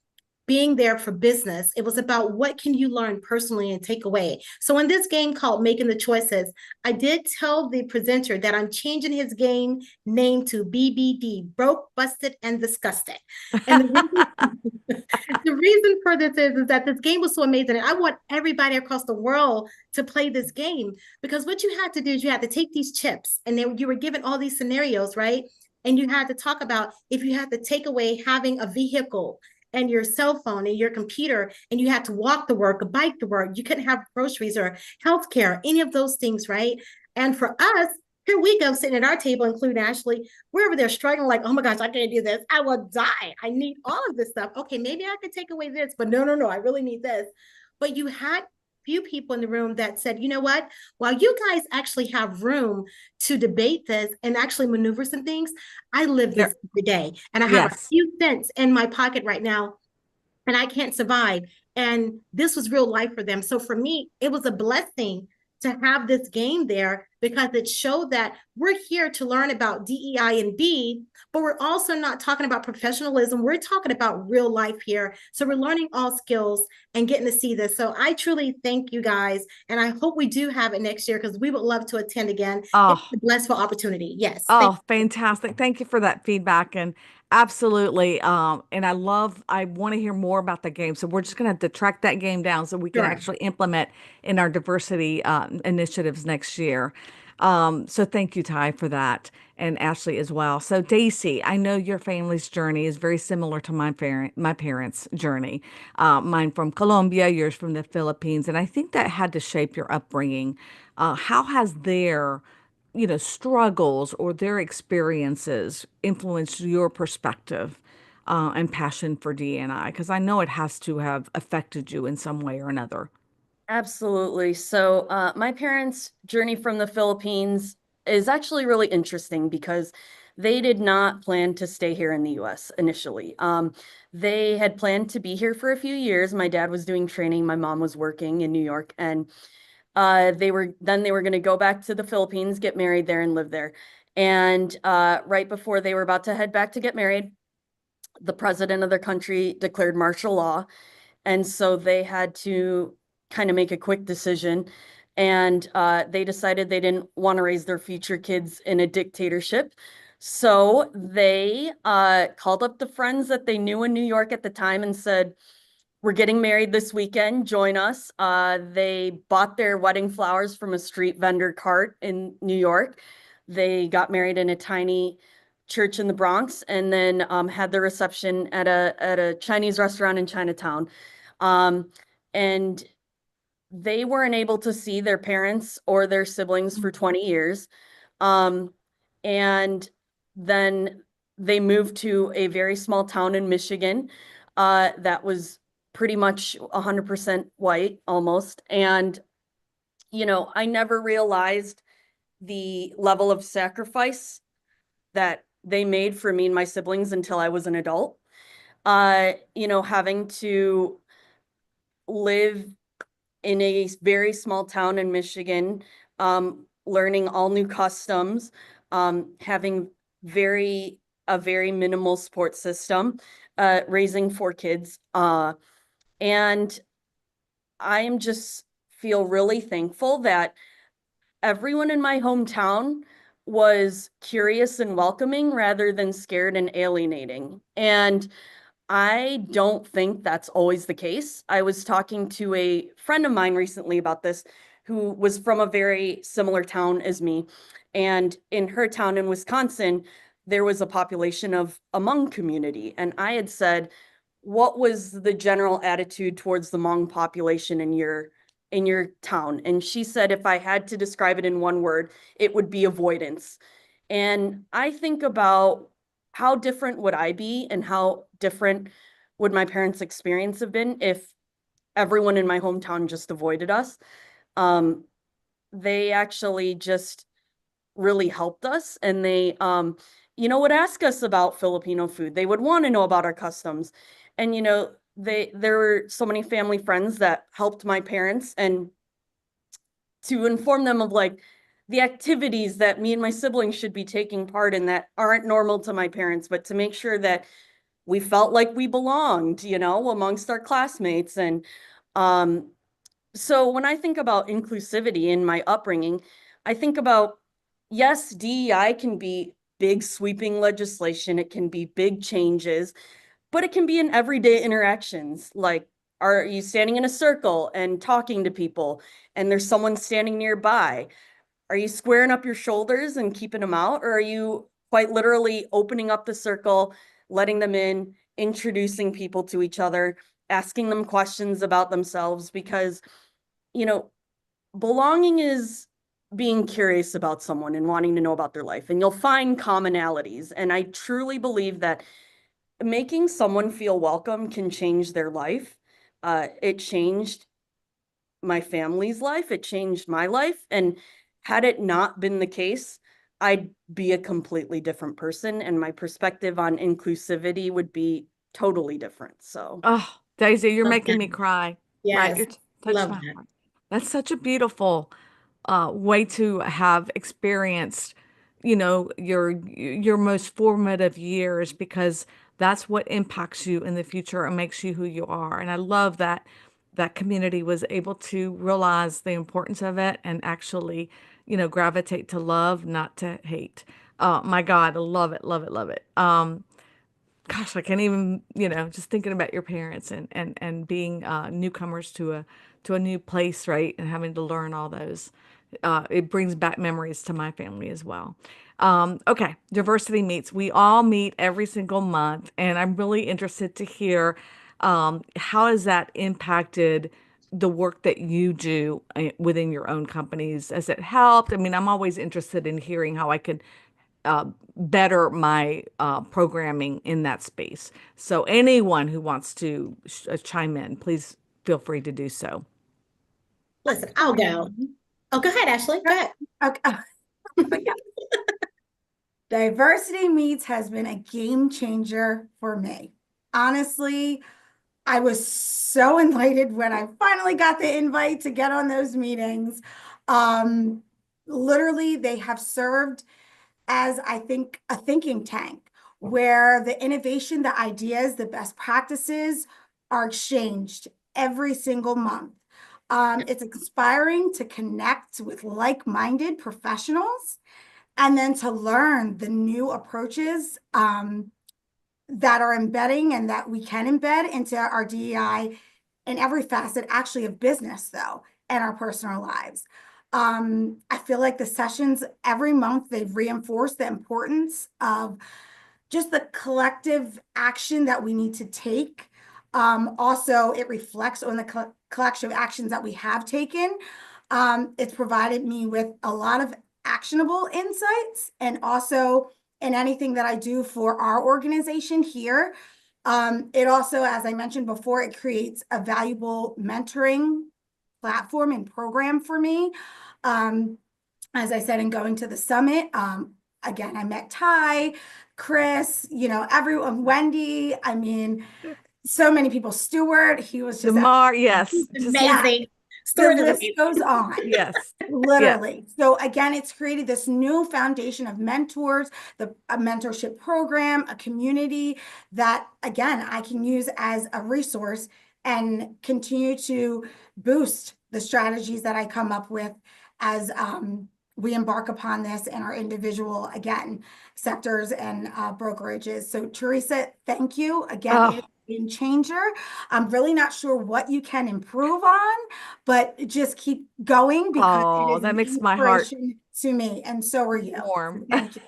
being there for business. It was about what can you learn personally and take away. So in this game called Making the Choices, I did tell the presenter that I'm changing his game name to BBD, Broke, Busted, and Disgusted. And the reason for this is that this game was so amazing. And I want everybody across the world to play this game, because what you had to do is you had to take these chips, and then you were given all these scenarios, right? And you had to talk about if you had to take away having a vehicle and your cell phone and your computer, and you had to walk to work or bike to work. You couldn't have groceries or healthcare, any of those things, right? And for us, here we go sitting at our table, including Ashley, we're over there struggling like, oh my gosh, I can't do this. I will die. I need all of this stuff. Okay, maybe I could take away this, but no, I really need this. But you had few people in the room that said, you know what, while you guys actually have room to debate this and actually maneuver some things, I live this every day. And I have a Yes. few cents in my pocket right now, and I can't survive. And this was real life for them. So for me, it was a blessing to have this game there, because it showed that we're here to learn about DEI and B, but we're also not talking about professionalism. We're talking about real life here. So we're learning all skills and getting to see this. So I truly thank you guys. And I hope we do have it next year, because we would love to attend again. It's Oh, a blissful opportunity. Yes. oh, fantastic. Thank you for that feedback. And absolutely. And I want to hear more about the game. So we're just going to have to track that game down so we can Sure. actually implement in our diversity initiatives next year. So thank you, Ty, for that, and Ashley as well. So Daisy, I know your family's journey is very similar to my parents' journey. Mine from Colombia, yours from the Philippines, and I think that had to shape your upbringing. How has their struggles or their experiences influenced your perspective and passion for DNI? Because I know it has to have affected you in some way or another. Absolutely. So, my parents' journey from the Philippines is actually really interesting because they did not plan to stay here in the US initially. They had planned to be here for a few years. My dad was doing training, my mom was working in New York, and they were going to go back to the Philippines, get married there, and live there. And right before they were about to head back to get married, the president of their country declared martial law. And so they had to kind of make a quick decision. And they decided they didn't want to raise their future kids in a dictatorship. So they called up the friends that they knew in New York at the time and said, we're getting married this weekend. Join us. They bought their wedding flowers from a street vendor cart in New York. They got married in a tiny church in the Bronx, and then had their reception at a Chinese restaurant in Chinatown. And they weren't able to see their parents or their siblings for 20 years. And then they moved to a very small town in Michigan that was pretty much 100% white almost. And, I never realized the level of sacrifice that they made for me and my siblings until I was an adult. Having to live in a very small town in Michigan, learning all new customs, having a very minimal support system, raising 4 kids. And I am just feel really thankful that everyone in my hometown was curious and welcoming rather than scared and alienating. And I don't think that's always the case. I was talking to a friend of mine recently about this, who was from a very similar town as me. And in her town in Wisconsin, there was a population of a Hmong community. And I had said, what was the general attitude towards the Hmong population in your town? And she said, if I had to describe it in one word, it would be avoidance. And I think about how different would I be and how different would my parents' experience have been if everyone in my hometown just avoided us. They actually just really helped us, and they would ask us about Filipino food. They would want to know about our customs. And there were so many family friends that helped my parents and to inform them of like the activities that me and my siblings should be taking part in that aren't normal to my parents, but to make sure that we felt like we belonged, you know, amongst our classmates. And so when I think about inclusivity in my upbringing, I think about, yes, DEI can be big sweeping legislation, it can be big changes, but it can be in everyday interactions. Like, are you standing in a circle and talking to people and there's someone standing nearby? Are you squaring up your shoulders and keeping them out? Or are you quite literally opening up the circle, letting them in, introducing people to each other, asking them questions about themselves? Because, you know, belonging is being curious about someone and wanting to know about their life, and you'll find commonalities. And I truly believe that making someone feel welcome can change their life. It changed my family's life, it changed my life. And had it not been the case, I'd be a completely different person, and my perspective on inclusivity would be totally different. So, Oh, Daisy, you're Love making me that. cry. Right? Yes, You're touching love my that. heart. That's such a beautiful way to have experienced, your most formative years, because that's what impacts you in the future and makes you who you are. And I love that that community was able to realize the importance of it and actually, gravitate to love, not to hate. My God, I love it, love it, love it. Gosh, I can't even, just thinking about your parents and being newcomers to a new place, right? And having to learn all those. It brings back memories to my family as well. Okay, diversity meets. We all meet every single month, and I'm really interested to hear how has that impacted the work that you do within your own companies? Has it helped? I mean, I'm always interested in hearing how I can better my programming in that space. So anyone who wants to chime in, please feel free to do so. Listen, I'll go. Oh, go ahead, Ashley. Go ahead. Okay. Yeah. Diversity Meets has been a game changer for me. Honestly, I was so elated when I finally got the invite to get on those meetings. Um, Literally, they have served as, I think, a thinking tank where the innovation, the ideas, the best practices are exchanged every single month. It's inspiring to connect with like-minded professionals and then to learn the new approaches that are embedding and that we can embed into our DEI in every facet actually of business, though, and our personal lives. I feel like the sessions every month, they've reinforced the importance of just the collective action that we need to take. Also, it reflects on the collective actions that we have taken. It's provided me with a lot of actionable insights, and also in anything that I do for our organization here. It also, as I mentioned before, it creates a valuable mentoring platform and program for me. As I said, in going to the summit, again, I met Ty, Chris, everyone, Wendy. I mean, so many people. Stuart, he was just Jamar, yes, just yeah, Amazing. the Story of the list week. goes on. yes, yes. Literally. So again, it's created this new foundation of mentors, a mentorship program, a community that, again, I can use as a resource and continue to boost the strategies that I come up with as we embark upon this in our individual, again, sectors and brokerages. So Teresa, thank you. Again, it is Oh, a game changer. I'm really not sure what you can improve on, but just keep going because it oh, is that an makes my heart inspiration to me, and so are you. So warm. thank you.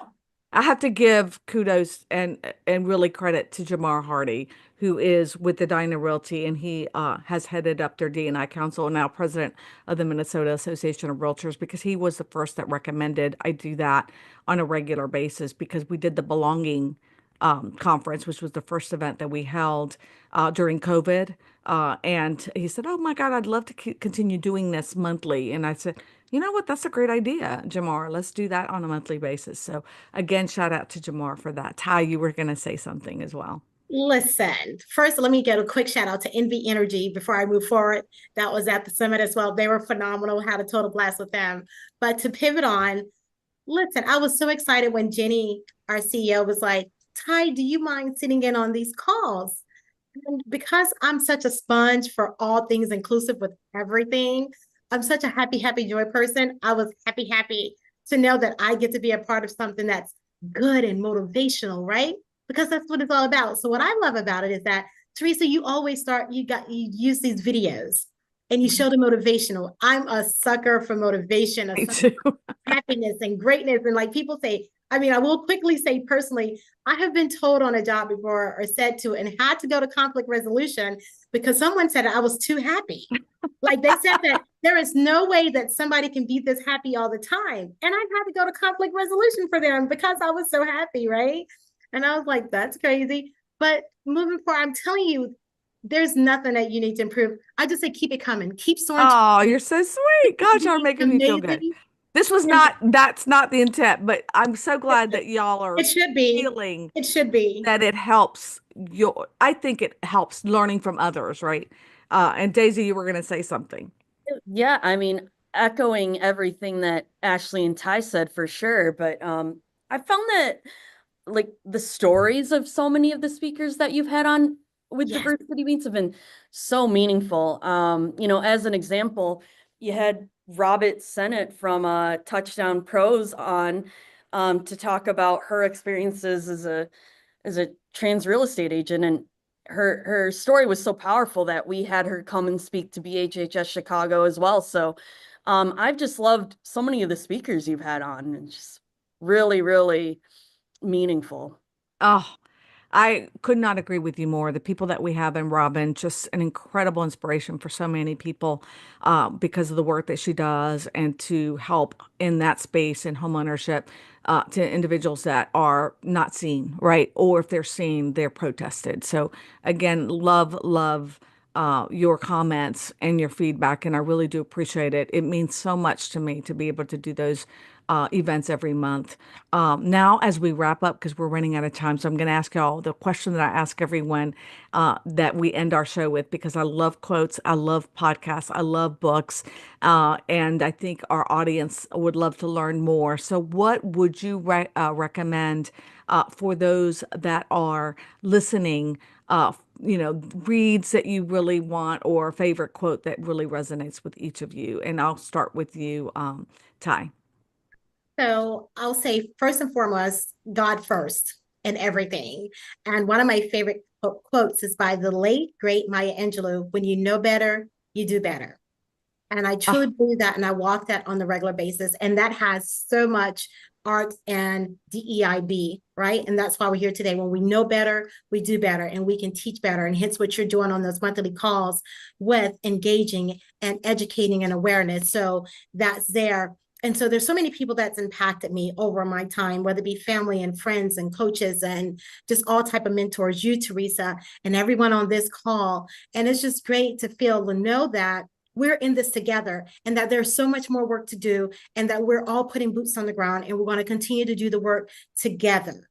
I have to give kudos and really credit to Jamar Hardy, who is with the Dinah Realty, and he has headed up their D&I council and now president of the Minnesota Association of Realtors, because he was the first that recommended I do that on a regular basis, because we did the belonging conference, which was the first event that we held during COVID. And he said, "Oh my God, I'd love to continue doing this monthly." And I said, "You know what? That's a great idea, Jamar. Let's do that on a monthly basis." So again, shout out to Jamar for that. Ty, you were going to say something as well. Listen, first, let me get a quick shout out to Envy Energy before I move forward. That was at the summit as well. They were phenomenal. Had a total blast with them. But to pivot on, listen, I was so excited when Jenny, our CEO, was like, Ty, do you mind sitting in on these calls? And because I'm such a sponge for all things inclusive with everything, I'm such a happy, happy joy person. I was happy, happy to know that I get to be a part of something that's good and motivational, right? Because that's what it's all about. So what I love about it is that Teresa, you always you use these videos and you show the motivational. I'm a sucker for motivation, a Me sucker too. for happiness and greatness. And like people say, I mean, I will quickly say personally, I have been told on a job before or said to and had to go to conflict resolution because someone said I was too happy. Like they said that there is no way that somebody can be this happy all the time. And I had to go to conflict resolution for them because I was so happy, right? And I was like, that's crazy. But moving forward, I'm telling you, there's nothing that you need to improve. I just say keep it coming, keep soaring. Oh, you're so sweet. Gosh, you're making me feel good. Amazing. This was And not, that's not the intent, but I'm so glad that y'all it are should be. feeling It should be. that it helps I think it helps learning from others, right? And Daisy, you were going to say something. Yeah, I mean, echoing everything that Ashley and Ty said for sure, but I found that like the stories of so many of the speakers that you've had on with Yes. diversity meets have been so meaningful. As an example, you had Robert Sennett from Touchdown Pros on to talk about her experiences as a trans real estate agent, and her story was so powerful that we had her come and speak to BHHS Chicago as well. So I've just loved so many of the speakers you've had on, and just really, really meaningful. Oh, I could not agree with you more. The people that we have in Robin, just an incredible inspiration for so many people because of the work that she does and to help in that space in homeownership to individuals that are not seen, right? Or if they're seen, they're protested. So again, love your comments and your feedback, and I really do appreciate it. It means so much to me to be able to do those events every month. Now, as we wrap up, because we're running out of time, so I'm going to ask y'all the question that I ask everyone that we end our show with, because I love quotes, I love podcasts, I love books, and I think our audience would love to learn more. So, what would you recommend for those that are listening? Reads that you really want, or a favorite quote that really resonates with each of you. And I'll start with you, Ty. So I'll say first and foremost, God first in everything. And one of my favorite quotes is by the late, great Maya Angelou: when you know better, you do better. And I truly Oh, believe that, and I walk that on the regular basis. And that has so much art and DEIB, right? And that's why we're here today. When we know better, we do better, and we can teach better. And hence what you're doing on those monthly calls with engaging and educating and awareness. So that's there. And so there's so many people that's impacted me over my time, whether it be family and friends and coaches and just all type of mentors, you, Teresa, and everyone on this call. And it's just great to feel to know that we're in this together and that there's so much more work to do and that we're all putting boots on the ground and we're going to continue to do the work together.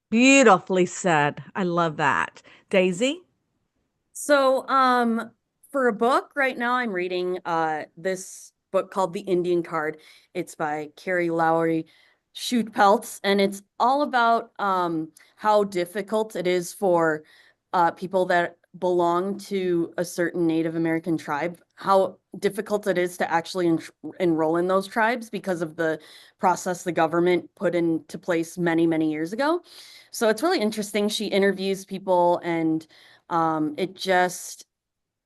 beautifully said. I love that. Daisy? So, for a book right now, I'm reading this book called The Indian Card. It's by Carrie Lowry Shoot Peltz, and it's all about how difficult it is for people that belong to a certain Native American tribe, how difficult it is to actually enroll in those tribes because of the process the government put into place many, many years ago. So it's really interesting. She interviews people, and it just,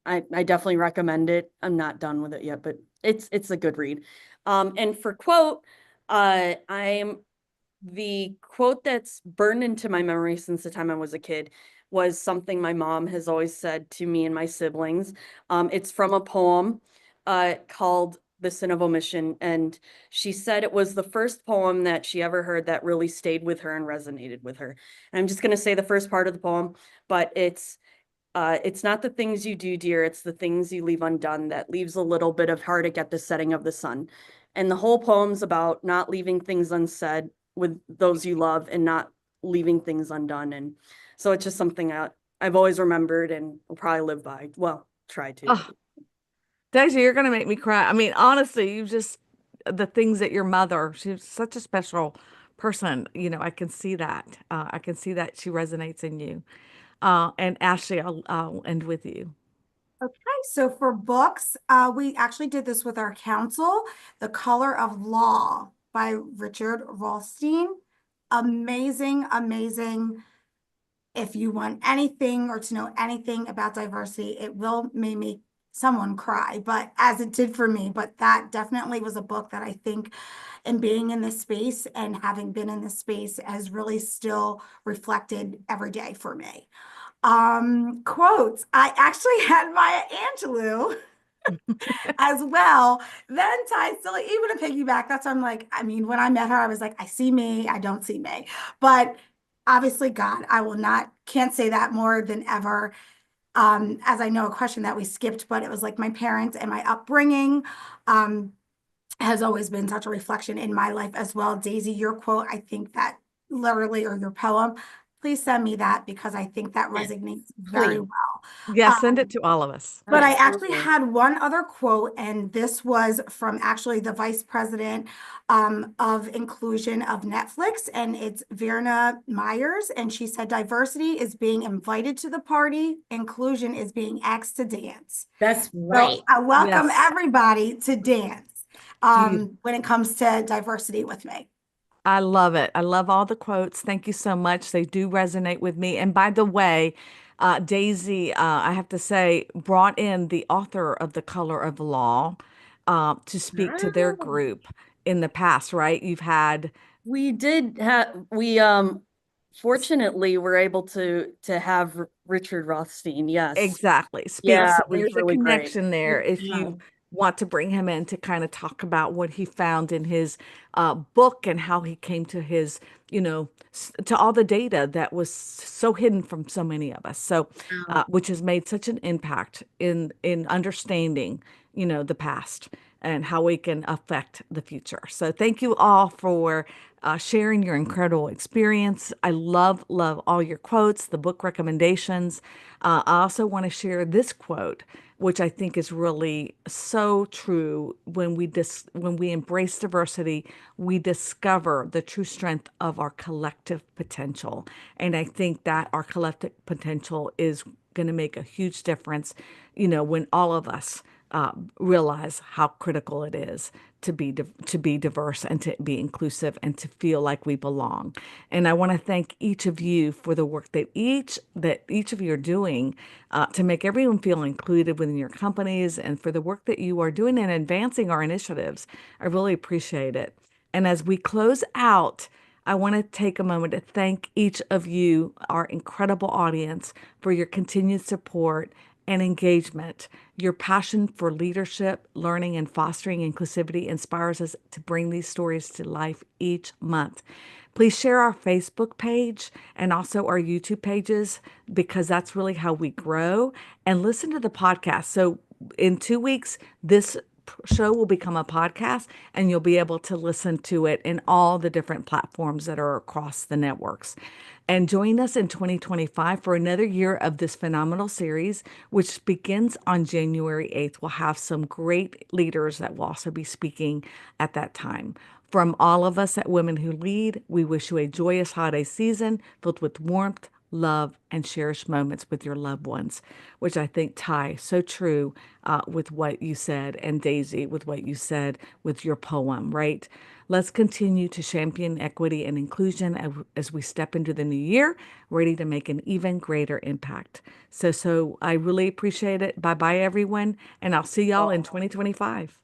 I definitely recommend it. I'm not done with it yet, but it's a good read. And for quote, I'm the quote that's burned into my memory since the time I was a kid was something my mom has always said to me and my siblings. It's from a poem called The Sin of Omission. And she said it was the first poem that she ever heard that really stayed with her and resonated with her. And I'm just going to say the first part of the poem, but it's not the things you do, dear, it's the things you leave undone that leaves a little bit of heartache at the setting of the sun. And the whole poem's about not leaving things unsaid with those you love and not leaving things undone. And so it's just something I've always remembered and will probably live by. Well, try to. Oh, Daisy, you're going to make me cry. I mean, honestly, the things that your mother, she was such a special person. I can see that. I can see that she resonates in you. And Ashley, I'll end with you. Okay, so for books, we actually did this with our council, The Color of Law by Richard Rothstein. Amazing, amazing. If you want anything or to know anything about diversity, it will make someone cry, but as it did for me. But that definitely was a book that I think, in being in this space and having been in this space, has really still reflected every day for me. Quotes. I actually had Maya Angelou as well. Then Ty still, even a piggyback. That's why I'm like, I mean, when I met her, I was like, I see me, I don't see me. But obviously, God, I will not, can't say that more than ever. As I know, a question that we skipped, but it was like my parents and my upbringing. Has always been such a reflection in my life as well. Daisy, your quote, I think that literally, or your poem, please send me that because I think that Yes, resonates very please. well. Yeah, send it to all of us. But I actually Absolutely. had one other quote, and this was from actually the vice president of inclusion of Netflix, and it's Verna Myers, and she said, "Diversity is being invited to the party, inclusion is being asked to dance." That's So right. I welcome Yes. everybody to dance You, when it comes to diversity with me. I love it. I love all the quotes. Thank you so much. They do resonate with me. And by the way, Daisy, I have to say, brought in the author of The Color of Law to speak to their Ah, group in the past, right? You've had We did have we fortunately were able to have Richard Rothstein. Yes. exactly speak. Yeah, So it was there's a really great. connection there. If you wow. want to bring him in to kind of talk about what he found in his book and how he came to his, to all the data that was so hidden from so many of us. So, Wow. which has made such an impact in understanding, the past and how we can affect the future. So, thank you all for sharing your incredible experience. I love, love all your quotes, the book recommendations. I also want to share this quote, which I think is really so true. When we embrace diversity, we discover the true strength of our collective potential. And I think that our collective potential is going to make a huge difference, when all of us realize how critical it is to be diverse and to be inclusive and to feel like we belong. And I want to thank each of you for the work that each of you are doing to make everyone feel included within your companies and for the work that you are doing in advancing our initiatives. I really appreciate it. And as we close out, I want to take a moment to thank each of you, our incredible audience, for your continued support and engagement. Your passion for leadership, learning, and fostering inclusivity inspires us to bring these stories to life each month. Please share our Facebook page and also our YouTube pages because that's really how we grow. And listen to the podcast. So, in 2 weeks, this show will become a podcast and you'll be able to listen to it in all the different platforms that are across the networks. And join us in 2025 for another year of this phenomenal series, which begins on January 8th. We'll have some great leaders that will also be speaking at that time. From all of us at Women Who Lead, we wish you a joyous holiday season filled with warmth, love, and cherished moments with your loved ones, which I think tie so true with what you said, and Daisy, with what you said with your poem, right? Let's continue to champion equity and inclusion as we step into the new year, ready to make an even greater impact. So I really appreciate it. Bye bye, everyone. And I'll see y'all in 2025.